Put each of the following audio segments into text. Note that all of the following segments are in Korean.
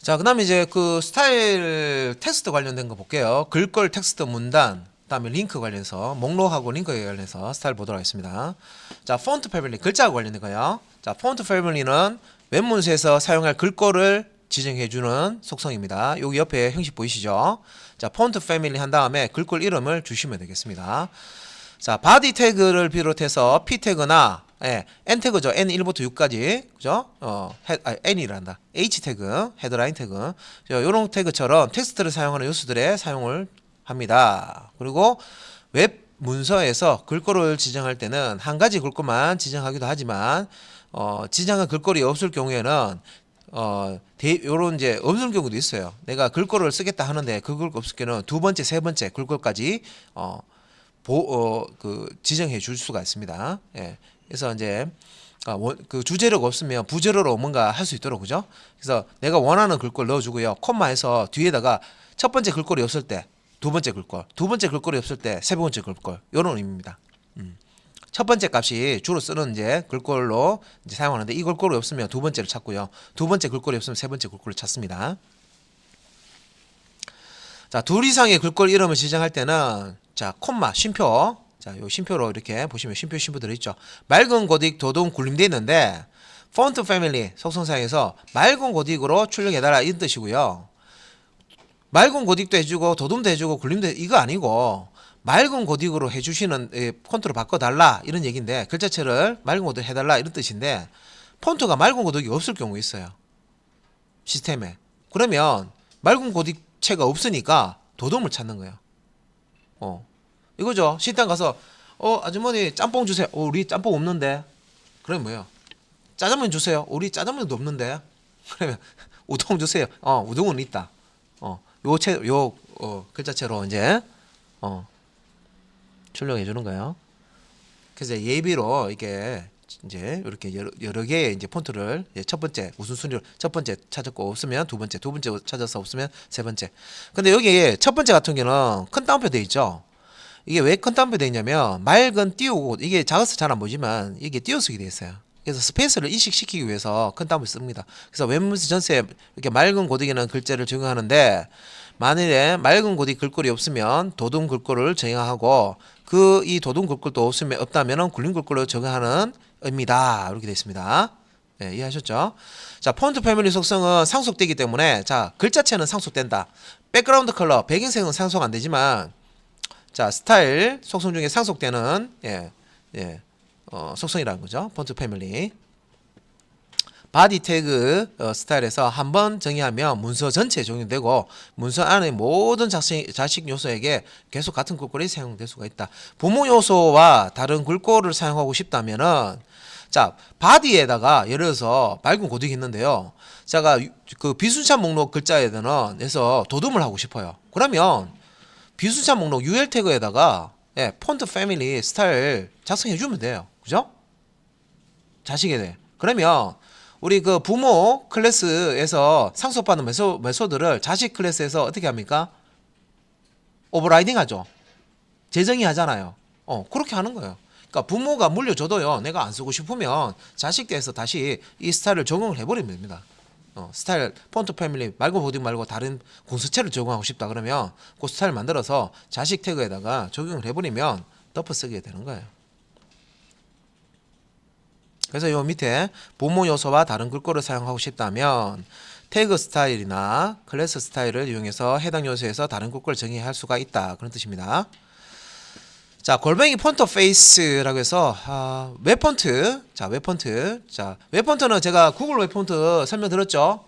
자, 그다음에 이제 그 스타일 텍스트 관련된 거 볼게요. 글꼴 텍스트 문단, 그다음에 링크 관련해서 목록하고 링크 관련해서 스타일 보도록 하겠습니다. 자, 폰트 패밀리 글자와 관련된 거요. 자, 폰트 패밀리는 웹문서에서 사용할 글꼴을 지정해주는 속성입니다. 여기 옆에 형식 보이시죠? 자, 폰트 패밀리 한 다음에 글꼴 이름을 주시면 되겠습니다. 자, 바디 태그를 비롯해서 P 태그나 N 태그죠. N1부터 6까지. 그죠? N이란다. H 태그, 헤드라인 태그. 요런 태그처럼 텍스트를 사용하는 요소들의 사용을 합니다. 그리고 웹 문서에서 글꼴을 지정할 때는 한 가지 글꼴만 지정하기도 하지만 지정한 글꼴이 없을 경우에는 요런 이제 없는 경우도 있어요. 내가 글꼴을 쓰겠다 하는데 그 글꼴 없을 경우는 두 번째, 세 번째 글꼴까지 지정해 줄 수가 있습니다. 예. 그래서 이제 그 주재료가 없으면 부재료로 뭔가 할 수 있도록, 그죠? 그래서 내가 원하는 글꼴 넣어주고요. 콤마에서 뒤에다가 첫 번째 글꼴이 없을 때 두 번째 글꼴, 두 번째 글꼴이 없을 때 세 번째 글꼴, 요런 의미입니다. 첫 번째 값이 주로 쓰는 이제 글꼴로 이제 사용하는데 이 글꼴이 없으면 두 번째를 찾고요. 두 번째 글꼴이 없으면 세 번째 글꼴을 찾습니다. 자, 둘 이상의 글꼴 이름을 지정할 때는 자, 콤마, 쉼표. 자, 요 쉼표로 이렇게 보시면 쉼표 들어있죠. 맑은 고딕, 도둠, 굴림되어 있는데 폰트 패밀리 속성상에서 맑은 고딕으로 출력해달라 이런 뜻이고요. 맑은 고딕도 해주고 도둠도 해주고 굴림도 이거 아니고 맑은 고딕으로 해주시는 폰트로 바꿔달라 이런 얘기인데 글자체를 맑은 고딕 해달라 이런 뜻인데 폰트가 맑은 고딕이 없을 경우 있어요. 시스템에. 그러면 맑은 고딕체가 없으니까 도둠을 찾는 거예요. 이거죠. 식당 가서 아주머니 짬뽕 주세요. 우리 짬뽕 없는데. 그러면 뭐예요? 짜장면 주세요. 우리 짜장면도 없는데. 그러면 우동 주세요. 우동은 있다. 글자체로 이제 출력해 주는 거예요. 그래서 예비로 이게 이제 이렇게 여러 개의 이제 폰트를 첫 번째 우선순위로 첫 번째 찾았고 없으면 두 번째 찾아서 없으면 세 번째. 근데 여기 첫 번째 같은 경우는 큰 따옴표 돼 있죠. 이게 왜 큰 따옴표 돼 있냐면 맑은 띄우고 이게 작아서 잘 안 보이지만 이게 띄어쓰기 돼 있어요. 그래서 스페이스를 인식시키기 위해서 큰 따옴표 씁니다. 그래서 웹문서 전체에 이렇게 맑은 고딕이라는 글자를 적용하는데 만일에 맑은 고딕 글꼴이 없으면 도둠 글꼴을 적용하고 이 도둠 글꼴도 없다면은 굴림 글꼴로 적용하는 의미다. 이렇게 되어 있습니다. 네, 이해하셨죠? 자, 폰트 패밀리 속성은 상속되기 때문에 자, 글자체는 상속된다. 백그라운드 컬러, 배경색은 상속 안 되지만 자, 스타일 속성 중에 상속되는 속성이라는 거죠. 폰트 패밀리. 바디 태그 스타일에서 한번 정의하면 문서 전체에 적용되고 문서 안의 모든 자식 요소에게 계속 같은 글꼴이 사용될 수가 있다. 부모 요소와 다른 글꼴을 사용하고 싶다면은 자, 바디에다가 예를 들어서 맑은 고딕이 있는데요. 제가 그 비순차 목록 글자에는 해서 도둠을 하고 싶어요. 그러면 비순차 목록 UL 태그에다가 폰트 패밀리 스타일 작성해 주면 돼요. 그죠? 자식에 대해. 그러면 우리 그 부모 클래스에서 상속받는 메소드를 자식 클래스에서 어떻게 합니까? 오버라이딩 하죠. 재정의 하잖아요. 그렇게 하는 거예요. 그러니까 부모가 물려줘도요. 내가 안 쓰고 싶으면 자식 대에서 다시 이 스타일을 적용을 해버리면 됩니다. 스타일 폰트 패밀리 말고 보딩 말고 다른 공수체를 적용하고 싶다 그러면 그 스타일 만들어서 자식 태그에다가 적용을 해버리면 덮어쓰게 되는 거예요. 그래서 요 밑에 부모 요소와 다른 글꼴을 사용하고 싶다면 태그 스타일이나 클래스 스타일을 이용해서 해당 요소에서 다른 글꼴을 정의할 수가 있다. 그런 뜻입니다. 자, 골뱅이 폰트 페이스라고 해서 웹폰트. 자, 웹폰트. 자, 웹폰트는 제가 구글 웹폰트 설명드렸죠.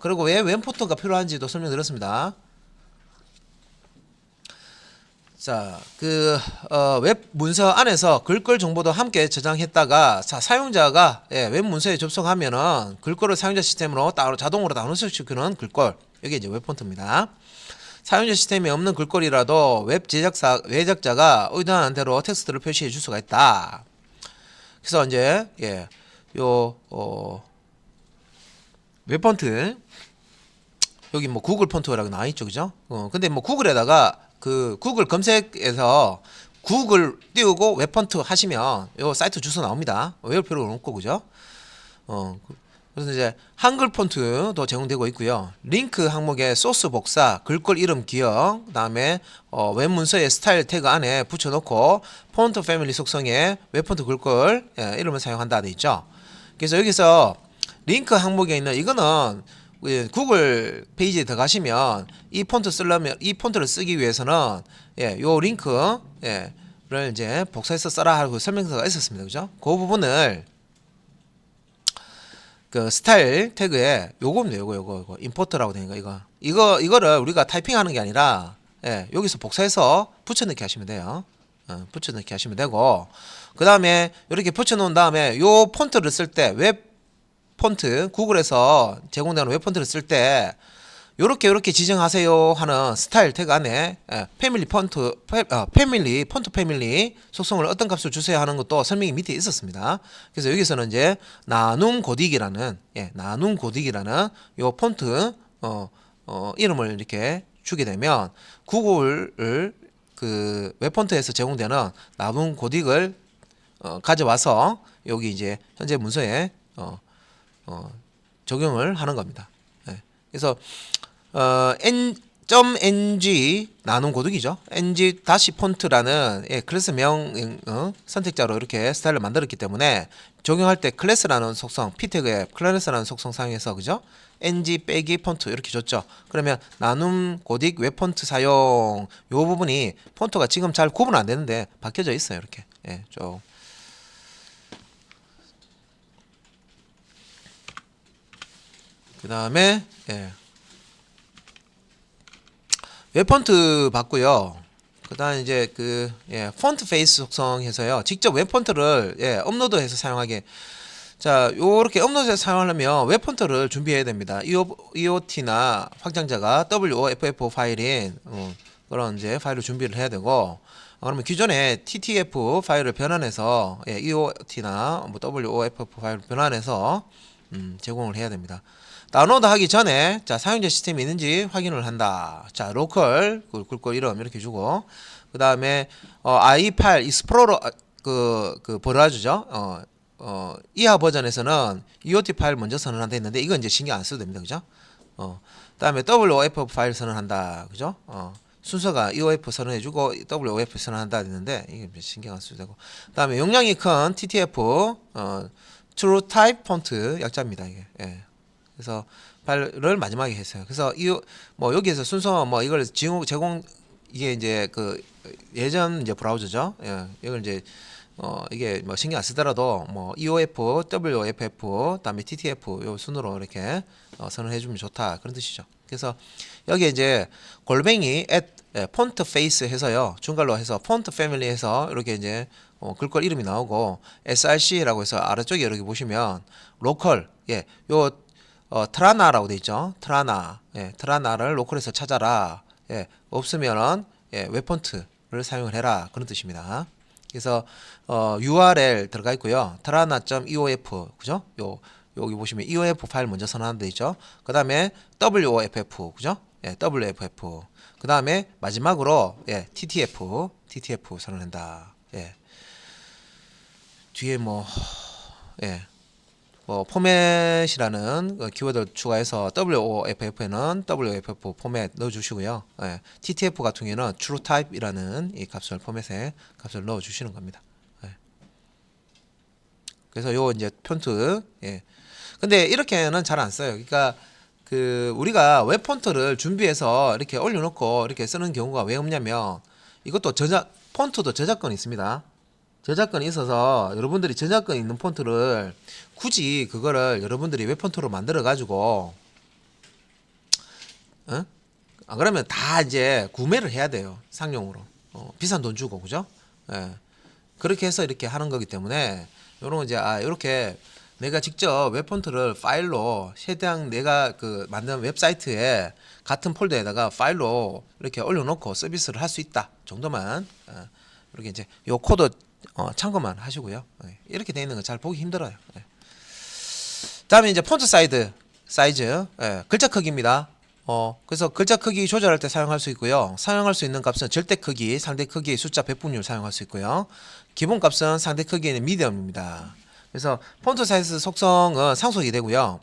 그리고 왜 웹폰트가 필요한지도 설명드렸습니다. 자, 웹 문서 안에서 글꼴 정보도 함께 저장했다가 자, 사용자가 웹 문서에 접속하면은 글꼴을 사용자 시스템으로 따로 자동으로 다운로드시키는 글꼴. 이게 이제 웹폰트입니다. 사용자 시스템에 없는 글꼴이라도 웹 제작자가 의도한 대로 텍스트를 표시해 줄 수가 있다. 그래서 이제 웹폰트 여기 뭐 구글 폰트라고 나와 있죠, 그죠? 근데 뭐 구글에다가 구글 검색에서 구글 띄우고 웹폰트 하시면 요 사이트 주소 나옵니다. 외울 필요가 없고, 그죠? 그래서 이제 한글 폰트도 제공되고 있고요. 링크 항목에 소스 복사, 글꼴 이름 기억, 그다음에 웹 문서의 스타일 태그 안에 붙여놓고 폰트 패밀리 속성에 웹 폰트 글꼴 이름을 사용한다 돼 있죠. 그래서 여기서 링크 항목에 있는 이거는 구글 페이지에 들어가시면 이 폰트 쓰려면 이 폰트를 쓰기 위해서는 요 링크 를 이제 복사해서 써라 하고 설명서가 있었습니다. 그죠? 그 부분을 그 스타일 태그에 요겁니다. 요거 임포트라고 되는 거 이거를 우리가 타이핑하는 게 아니라 여기서 복사해서 붙여넣기 하시면 돼요. 붙여넣기 하시면 되고 그 다음에 이렇게 붙여놓은 다음에 요 폰트를 쓸 때 웹 폰트 구글에서 제공되는 웹 폰트를 쓸 때 요렇게 지정하세요 하는 스타일 태그 안에 패밀리 폰트 패밀리 속성을 어떤 값을 주세요 하는 것도 설명이 밑에 있었습니다. 그래서 여기서는 이제 나눔 고딕이라는 요 폰트 이름을 이렇게 주게 되면 구글 그 웹폰트에서 제공되는 나눔 고딕을 가져와서 여기 이제 현재 문서에 적용을 하는 겁니다. 그래서 .ng 나눔 고딕이죠. ng 다시 폰트라는 클래스명 선택자로 이렇게 스타일을 만들었기 때문에 적용할 때 클래스라는 속성, p 태그에 클래스라는 속성 사용해서 그죠? ng 빼기 폰트 이렇게 줬죠. 그러면 나눔 고딕 웹 폰트 사용 요 부분이 폰트가 지금 잘 구분 안 되는데 바뀌어져 있어요. 이렇게 쭉. 그 다음에 웹폰트 봤고요. 그다음 이제 그 폰트 페이스 속성해서요. 직접 웹폰트를 업로드해서 사용하게. 자, 요렇게 업로드해서 사용하려면 웹폰트를 준비해야 됩니다. EOT나 확장자가 WOFF 파일인 그런 이제 파일을 준비를 해야 되고 그러면 기존에 TTF 파일을 변환해서 EOT나 뭐 WOFF 파일을 변환해서 제공을 해야 됩니다. 다운로드 하기 전에 자 사용자 시스템이 있는지 확인을 한다. 자 로컬 글꼴 이름 이렇게 주고 그 다음에 i8 익스플로러 그 버라주죠. 이하 버전에서는 EOT 파일 먼저 선언한다 했는데 이건 이제 신경 안 써도 됩니다. 그죠? 그다음에 WOF 파일 선언한다. 그죠? 순서가 EOF 선언해주고 WOF 선언한다 했는데 이게 신경 안 써도 되고 그다음에 용량이 큰 TTF True Type 폰트 약자입니다. 이게. 그래서 파일을 마지막에 했어요. 그래서 뭐 여기에서 순서 뭐 이걸 제공 이게 이제 그 예전 이제 브라우저죠. 이걸 이제 이게 뭐 신경 안 쓰더라도 뭐 EOF, WOFF, 그다음에 TTF 요 순으로 이렇게 선언해 주면 좋다 그런 뜻이죠. 그래서 여기에 이제 골뱅이 폰트 페이스 해서요. 중괄로 해서 폰트 패밀리 해서 이렇게 이제 글꼴 이름이 나오고 src라고 해서 아래쪽에 이렇게 보시면 로컬 요 트라나라고 돼 있죠. 트라나를 로컬에서 찾아라. 없으면은 웹폰트를 사용을 해라 그런 뜻입니다. 그래서 URL 들어가 있고요. trana.eof 그죠? 여기 보시면 eof 파일 먼저 선언한 데 있죠. 그 다음에 woff 그죠? WFF 그 다음에 마지막으로 TTF 선언한다. 뒤에 뭐 포맷이라는 키워드를 추가해서 WOFF에는 WFF 포맷 넣어주시고요. TTF 같은 경우에는 TrueType이라는 이 값을 포맷에 값을 넣어주시는 겁니다. 그래서 요 이제 폰트 근데 이렇게는 잘 안 써요. 그러니까 그 우리가 웹 폰트를 준비해서 이렇게 올려놓고 이렇게 쓰는 경우가 왜 없냐면 이것도 폰트도 저작권이 있습니다. 저작권이 있어서 여러분들이 저작권 있는 폰트를 굳이 그거를 여러분들이 웹폰트로 만들어 가지고 안 그러면 다 이제 구매를 해야 돼요. 상용으로 비싼 돈 주고 그죠? 그렇게 해서 이렇게 하는 거기 때문에 요런 이제 이렇게 내가 직접 웹폰트를 파일로 최대한 내가 그 만든 웹사이트에 같은 폴더에다가 파일로 이렇게 올려놓고 서비스를 할 수 있다 정도만 이렇게 이제 요 코드 참고만 하시고요. 이렇게 되어 있는 거 잘 보기 힘들어요. 다음에 이제 폰트 사이즈 글자 크기입니다. 그래서 글자 크기 조절할 때 사용할 수 있고요. 사용할 수 있는 값은 절대 크기, 상대 크기, 숫자 배분율 사용할 수 있고요. 기본 값은 상대 크기는 미디엄입니다. 그래서 폰트 사이즈 속성은 상속이 되고요.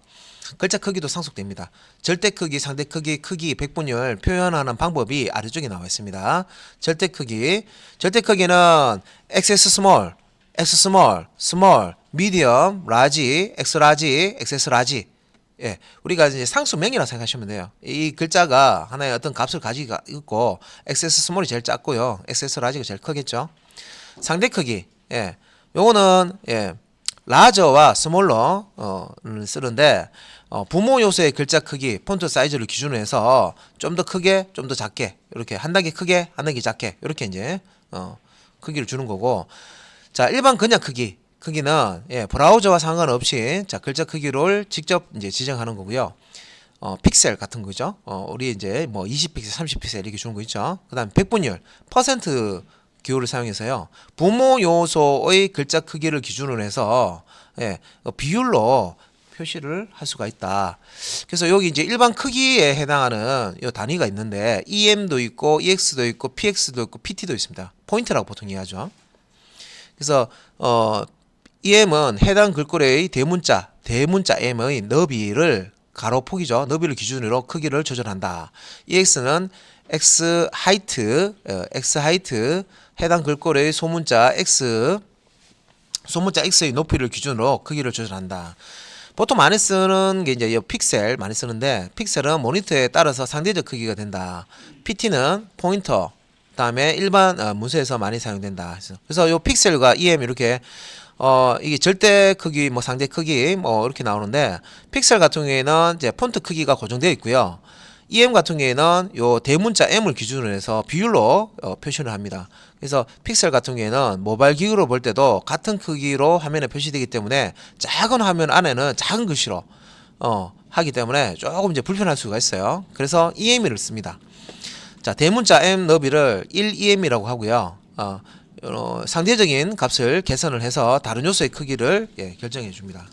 글자 크기도 상속됩니다. 절대 크기, 상대 크기, 크기, 백분율 표현하는 방법이 아래쪽에 나와 있습니다. 절대 크기는 XS 스몰, X 스몰, 스몰, 미디엄, 라지, X 라지, XS 라지. 예, 우리가 이제 상수명이라고 생각하시면 돼요. 이 글자가 하나의 어떤 값을 가지고 있고 XS 스몰이 제일 작고요. XS 라지가 제일 크겠죠. 상대 크기, 예, 요거는 라저와 스몰러 쓰는데 부모 요소의 글자 크기, 폰트 사이즈를 기준으로 해서 좀 더 크게, 좀 더 작게 이렇게 한 단계 크게, 한 단계 작게 이렇게 이제 크기를 주는 거고, 자 일반 그냥 크기는 브라우저와 상관없이 자 글자 크기를 직접 이제 지정하는 거고요. 픽셀 같은 거죠. 우리 이제 뭐 20픽셀, 30픽셀 이렇게 주는 거 있죠. 그다음 백분율, 퍼센트 기호를 사용해서요. 부모 요소의 글자 크기를 기준으로 해서 비율로 표시를 할 수가 있다. 그래서 여기 이제 일반 크기에 해당하는 이 단위가 있는데 EM도 있고 EX도 있고 PX도 있고 PT도 있습니다. 포인트라고 보통 이해하죠. 그래서 EM은 해당 글꼴의 대문자 M의 너비를 가로 폭이죠. 너비를 기준으로 크기를 조절한다. EX는 X 하이트 해당 글꼴의 소문자 X의 높이를 기준으로 크기를 조절한다. 보통 많이 쓰는 게 이제 이 픽셀 많이 쓰는데, 픽셀은 모니터에 따라서 상대적 크기가 된다. PT는 포인터, 그다음에 일반 문서에서 많이 사용된다. 그래서 이 픽셀과 EM 이렇게 이게 절대 크기, 뭐 상대 크기, 뭐 이렇게 나오는데, 픽셀 같은 경우에는 이제 폰트 크기가 고정되어 있고요. EM 같은 경우에는 요 대문자 M을 기준으로 해서 비율로 표시를 합니다. 그래서 픽셀 같은 경우에는 모바일 기기로 볼 때도 같은 크기로 화면에 표시되기 때문에 작은 화면 안에는 작은 글씨로 하기 때문에 조금 이제 불편할 수가 있어요. 그래서 EM을 씁니다. 자, 대문자 M 너비를 1EM이라고 하고요. 상대적인 값을 계산을 해서 다른 요소의 크기를 결정해 줍니다.